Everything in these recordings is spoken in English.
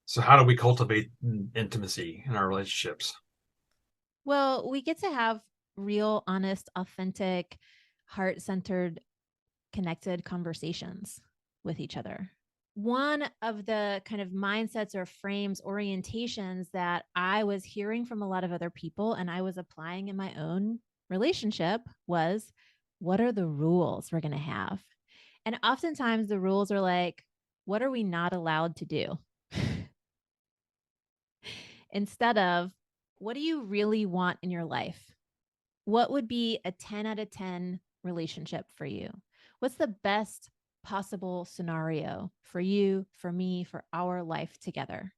So how do we cultivate intimacy in our relationships? Well, we get to have real, honest, authentic, heart centered, connected conversations with each other. One of the kind of mindsets or frames, orientations that I was hearing from a lot of other people and I was applying in my own relationship was, what are the rules we're going to have? And oftentimes the rules are like, what are we not allowed to do? Instead of, what do you really want in your life? What would be a 10 out of 10 relationship for you? What's the best possible scenario for you, for me, for our life together?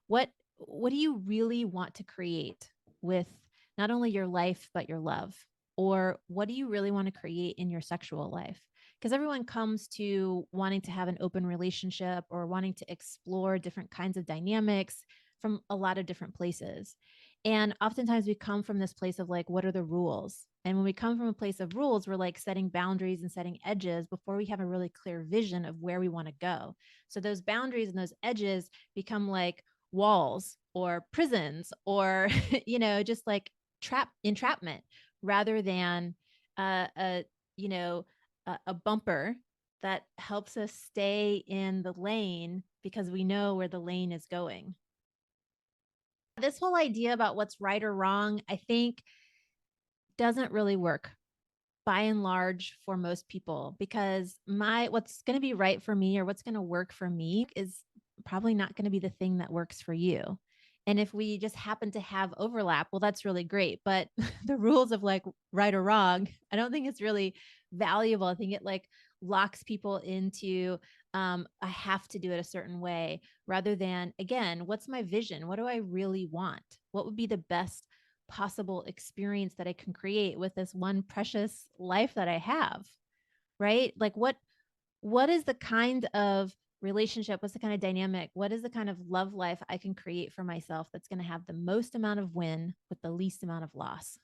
What do you really want to create with not only your life but your love? Or what do you really want to create in your sexual life? Because everyone comes to wanting to have an open relationship or wanting to explore different kinds of dynamics from a lot of different places. And oftentimes we come from this place of like, what are the rules? And when we come from a place of rules, we're like setting boundaries and setting edges before we have a really clear vision of where we want to go. So those boundaries and those edges become like walls or prisons or, just like entrapment rather than a, you know, a bumper that helps us stay in the lane because we know where the lane is going. This whole idea about what's right or wrong, I think doesn't really work by and large for most people because my what's going to be right for me or what's going to work for me is probably not going to be the thing that works for you. And if we just happen to have overlap, well, that's really great. But the rules of like right or wrong, I don't think it's really valuable. I think it like locks people into I have to do it a certain way rather than, again, what's my vision? What do I really want? What would be the best possible experience that I can create with this one precious life that I have, right? Like what is the kind of relationship, what's the kind of dynamic, what is the kind of love life I can create for myself that's going to have the most amount of win with the least amount of loss?